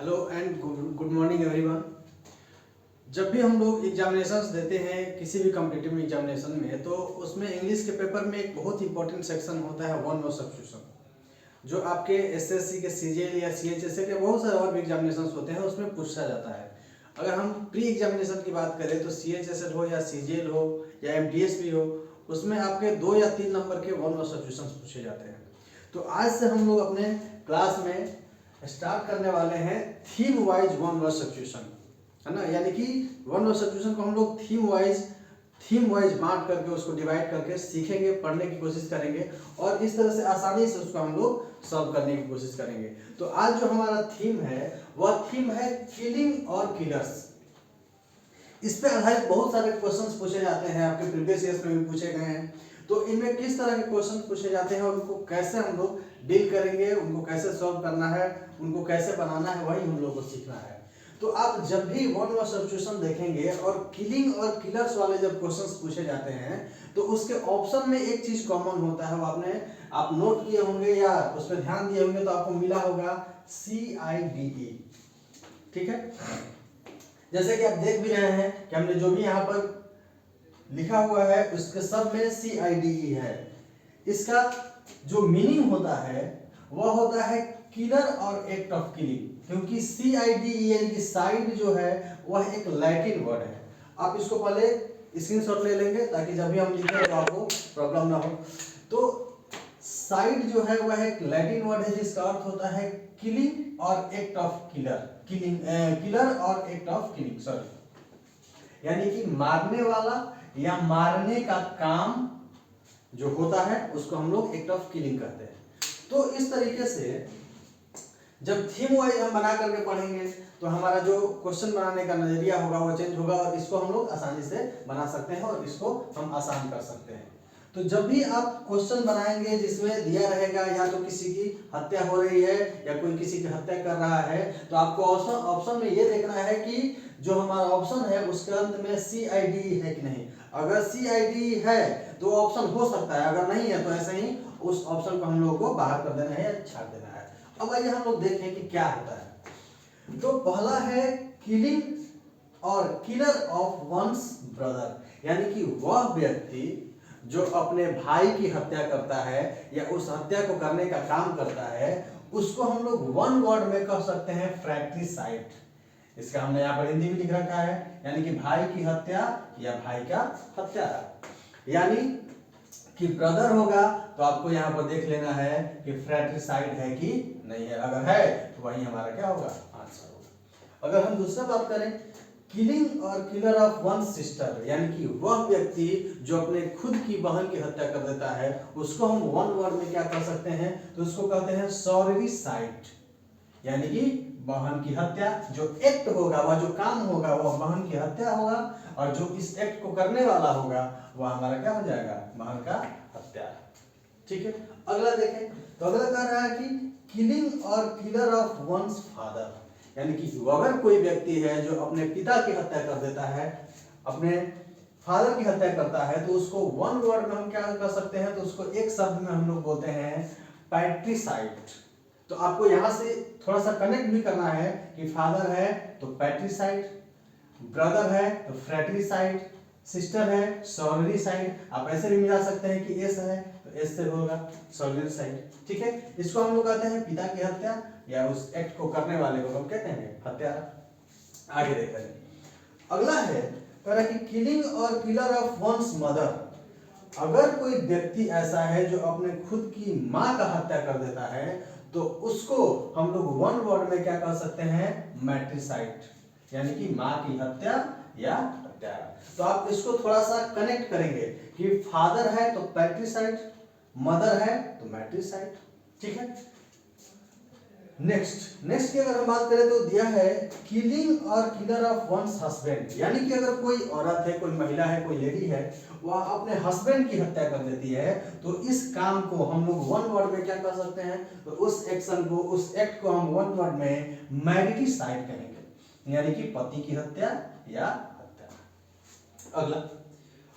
Hello and good morning everyone. जब भी हम लोग एग्जामिनेशंस देते हैं किसी भी कॉम्पिटिटिव एग्जामिनेशन में, तो उसमें इंग्लिश के पेपर में एक बहुत इंपॉर्टेंट सेक्शन होता है वन वर्ड सब्स्टिट्यूशन, जो आपके एसएससी के सीजीएल या सीएचएसएल के बहुत सारे और भी एग्जामिनेशंस होते हैं उसमें पूछा जाता है। अगर हम प्री एग्जामिनेशन की बात करें तो सीएचएसएल हो या सीजीएल हो या एमटीएस भी हो, उसमें आपके 2 या 3 नंबर के वन वर्ड सब्स्टिट्यूशंस पूछे जाते हैं। तो आज से हम लोग अपने क्लास में स्टार्ट करने वाले हैं theme wise one word substitution, है ना। यानी कि वन वर्ड सब्स्टिट्यूशन को हम लोग थीम वाइज बांट करके उसको डिवाइड करके सीखेंगे, पढ़ने की कोशिश करेंगे और इस तरह से आसानी से उसको हम लोग सॉल्व करने की कोशिश करेंगे। तो आज जो हमारा थीम है वह थीम है किलिंग और किलर्स। इस पे आधारित बहुत सारे क्वेश्चंस पूछे जाते हैं, आपके प्रीवियस ईयर्स में भी पूछे गए हैं। तो इनमें किस तरह के क्वेश्चन पूछे जाते हैं और उनको कैसे हम लोग डील करेंगे, उनको कैसे सॉल्व करना है, उनको कैसे बनाना है, वही हम लोग को सीखना है। तो आप जब भी वन वर्ड सब्स्टिट्यूशन देखेंगे और किलिंग और किलर्स वाले जब क्वेश्चंस पूछे जाते हैं तो उसके ऑप्शन में एक चीज कॉमन होता है, वो आप नोट किए होंगे या उस पर ध्यान दिए होंगे तो आपको मिला होगा CIDE। ठीक है, जैसे कि आप देख भी रहे हैं कि हमने जो भी यहाँ पर लिखा हुआ है उसके सब में CIDE है। इसका जो मीनिंग होता है वह होता है किलर और एक्ट ऑफ किलिंग, क्योंकि CIDE यानी कि साइड जो है वह एक लैटिन वर्ड है। आप इसको पहले स्क्रीनशॉट ले लेंगे ताकि जब भी हम लिखें तो आपको प्रॉब्लम ना हो। तो साइड जो है वह एक लैटिन वर्ड है जिसका अर्थ होता है किलिंग और एक्ट ऑफ किलर और एक्ट ऑफ किलिंग, सॉरी, यानी कि मारने वाला या मारने का काम जो होता है उसको हम लोग एक्ट ऑफ किलिंग कहते हैं। तो इस तरीके से जब थीम वाइज हम बना करके पढ़ेंगे तो हमारा जो क्वेश्चन बनाने का नजरिया होगा वो चेंज होगा और इसको हम लोग आसानी से बना सकते हैं और इसको हम आसान कर सकते हैं। तो जब भी आप क्वेश्चन बनाएंगे जिसमें दिया रहेगा या तो किसी की हत्या हो रही है या कोई किसी की हत्या कर रहा है, तो आपको ऑप्शन में ये देखना है कि जो हमारा ऑप्शन है उसके अंत में CIDE है कि नहीं। अगर CIDE है तो ऑप्शन हो सकता है, अगर नहीं है तो ऐसे ही उस ऑप्शन को हम लोगों को बाहर कर देना है या छाट देना है। अब आइए हम लोग देखें कि क्या होता है। तो पहला है किलिंग और किलर ऑफ वंस ब्रदर, यानी कि वह व्यक्ति जो अपने भाई की हत्या करता है या उस हत्या को करने का काम करता है उसको हम लोग वन वर्ड में कह सकते हैं फ्रैक्ट्रिसाइड। इसका हमने यहाँ पर हिंदी में लिख रखा है, यानी कि भाई की हत्या या भाई का हत्यारा। यानी कि ब्रदर होगा तो आपको यहाँ पर देख लेना है कि फ्रैट्रिसाइड है कि नहीं है। अगर है तो वही हमारा क्या होगा, आंसर होगा। अगर हम दूसरा बात करें किलिंग और किलर ऑफ वन सिस्टर, यानी कि वह व्यक्ति जो अपने खुद की बहन की हत्या कर देता है उसको हम वन वर्ड में क्या कर सकते हैं, तो उसको कहते हैं सॉर्बिसाइड। यानी कि बहन की हत्या, जो एक्ट होगा वह जो काम होगा वह बहन की हत्या होगा और जो इस एक्ट को करने वाला होगा वह हमारा क्या हो जाएगा, बहन का हत्या। ठीक है, अगला देखें तो अगला कह रहा है कि किलिंग और किलर ऑफ वंस फादर, यानी कि अगर कोई व्यक्ति है जो अपने पिता की हत्या कर देता है, अपने फादर की हत्या करता है, तो उसको वन वर्ड में हम क्या कर सकते हैं, तो उसको एक शब्द में हम लोग बोलते हैं पैट्रिसाइड। तो आपको यहां से थोड़ा सा कनेक्ट भी करना है कि फादर है तो पैट्रिसाइड, ब्रदर है तो फ्रैट्रिसाइड, सिस्टर है सॉर्बिसाइड। आप ऐसे भी मिला सकते हैं कि एस है तो एस से होगा सॉर्बिसाइड। ठीक है, इसको हम लोग कहते हैं पिता की हत्या या उस एक्ट को करने वाले को हम कहते हैं हत्यारा। आगे देखें, अगला है कह रहा कि किलिंग और किलर ऑफ वंस मदर। अगर कोई व्यक्ति ऐसा है जो अपने खुद की माँ का हत्या कर देता है तो उसको हम लोग वन वर्ड में क्या कह सकते हैं, मैट्रिसाइड, यानी कि माँ की हत्या या हत्यारा। तो आप इसको थोड़ा सा कनेक्ट करेंगे कि फादर है तो पैट्रिसाइड, मदर है तो मैट्रिसाइड। ठीक है, नेक्स्ट की अगर हम बात करें तो दिया है किलिंग और किलर ऑफ वंस हस्बैंड, यानी कि अगर कोई औरत है, कोई महिला है, कोई लेडी है, वह अपने हस्बैंड की हत्या कर देती है तो इस काम को हम लोग वन वर्ड में क्या कर सकते हैं, तो उस एक्शन को, उस एक्ट को हम वन वर्ड में मैरिटिसाइड कहेंगे, यानी कि पति की हत्या या हत्या।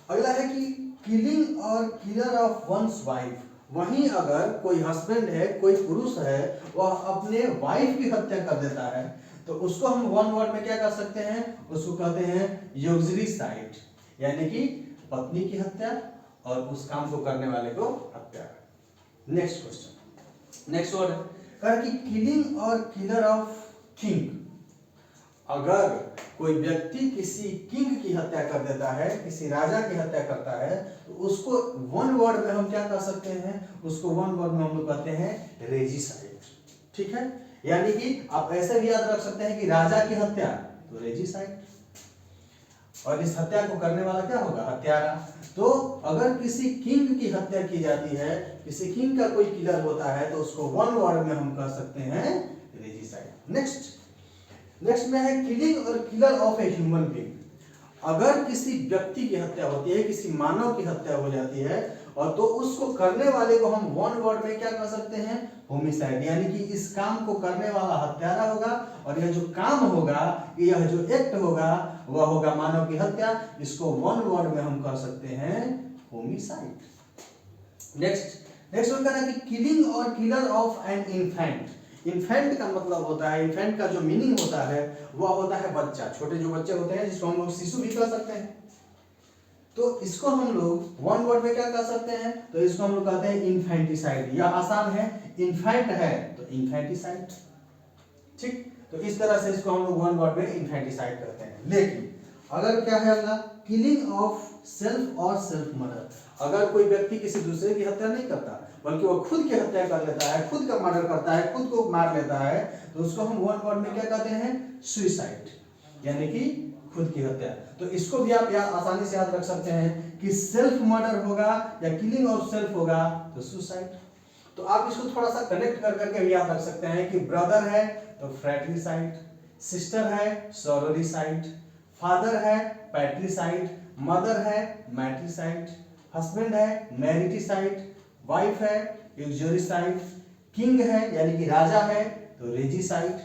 अगला है कि किलिंग और किलर ऑफ वंस वाइफ। वहीं अगर कोई हस्बैंड है, कोई पुरुष है, वह अपने वाइफ की हत्या कर देता है तो तो उसको हम वन वर्ड में क्या कर सकते हैं, उसको कहते हैं यूजरीसाइड, यानी कि पत्नी की हत्या और उस काम को करने वाले को हत्या। नेक्स्ट क्वेश्चन, नेक्स्ट वर्ड है कि किलिंग और किलर ऑफ किंग। अगर कोई व्यक्ति किसी किंग की हत्या कर देता है, किसी राजा की हत्या करता है, तो उसको वन वर्ड में हम क्या कर सकते हैं, उसको वन वर्ड में हम लोग कहते हैं रेजिसाइड। ठीक है, यानी कि आप ऐसे भी याद रख सकते हैं कि राजा की हत्या तो रेजिसाइड, और इस हत्या को करने वाला क्या होगा, हत्यारा। तो अगर किसी किंग की हत्या की जाती है, किसी किंग का कोई किलर होता है, तो उसको वन वर्ड में हम कह सकते हैं रेजिसाइड। नेक्स्ट में है किलिंग और killer of a human being. अगर किसी व्यक्ति की हत्या होती है, किसी मानव की हत्या हो जाती है, और तो उसको करने वाले को हम वन वर्ड में क्या कह सकते हैं, होमिसाइड, यानी कि इस काम को करने वाला हत्यारा होगा, और यह जो काम होगा, यह जो एक्ट होगा, वह होगा मानव की हत्या। इसको वन वर्ड में हम कह सकते हैं होमिसाइड। नेक्स्ट होता है कि किलिंग और killer of an infant. Infant का मतलब होता है, इन्फेंट का जो मीनिंग होता है वह होता है बच्चा, छोटे जो बच्चे होते हैं, जिसको हम लोग शिशु भी कह सकते हैं। तो इसको हम लोग वन वर्ड में क्या कह सकते हैं, तो इसको हम लोग कहते हैं इन्फेंटिसाइड। यह आसान है, इन्फेंट है तो इन्फेंटिसाइड। ठीक, तो इस तरह से इसको हम लोग वन वर्ड में इन्फेंटिसाइड कहते हैं। लेकिन अगर क्या है अगला, किलिंग ऑफ सेल्फ और सेल्फ मर्डर। अगर कोई व्यक्ति किसी दूसरे की हत्या नहीं करता, बल्कि वो खुद की हत्या कर लेता है, खुद का मर्डर करता है, खुद को मार लेता है, तो उसको हम वन वर्ड में क्या कहते हैं, सुसाइड, यानी कि खुद की हत्या। तो इसको भी आप आसानी से याद रख सकते हैं कि सेल्फ मर्डर होगा या किलिंग ऑफ सेल्फ होगा तो सुसाइड। तो आप इसको थोड़ा सा कनेक्ट कर करके भी याद रख सकते हैं कि ब्रदर है तो फ्रैट्रिसाइड, सिस्टर है सोरोरिसाइड, फादर है पैट्रिसाइड, मदर है मैट्रिसाइड, हस्बैंड है मैरिटिसाइड, वाइफ है यूजरिसाइड, किंग है यानी कि राजा है तो रेजिसाइड,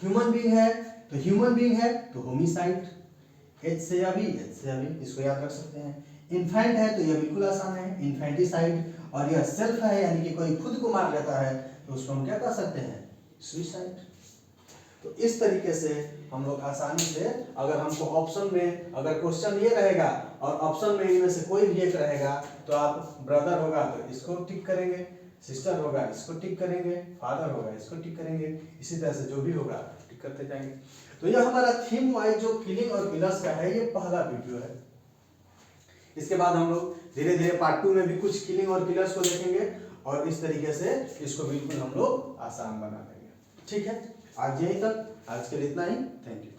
ह्यूमन बीइंग है तो ह्यूमन बीइंग है तो होमिसाइड। एच से अभी इसको याद रख सकते हैं। इन्फेंट है तो यह बिल्कुल आसान है, इन्फेंटिसाइड। और यह सेल्फ है यानी कि कोई खुद को मार लेता है तो उसको हम क्या कर सकते हैं, सुसाइड। तो इस तरीके से हम लोग आसानी से, अगर हमको ऑप्शन में अगर क्वेश्चन ये रहेगा और ऑप्शन में इनमें से कोई भी एक रहेगा, तो आप ब्रदर होगा तो इसको टिक करेंगे, सिस्टर होगा इसको टिक करेंगे, फादर होगा इसको टिक करेंगे, इसी तरह से जो भी होगा टिक करते जाएंगे। तो यह हमारा थीम वाइज जो किलिंग और किलर्स का है, ये पहला वीडियो है। इसके बाद हम लोग धीरे धीरे पार्ट 2 में भी कुछ किलिंग और किलर्स को देखेंगे, और इस तरीके से इसको बिल्कुल हम लोग आसान बना देंगे। ठीक है, आज यहीं तक, आज के लिए इतना ही। Thank you.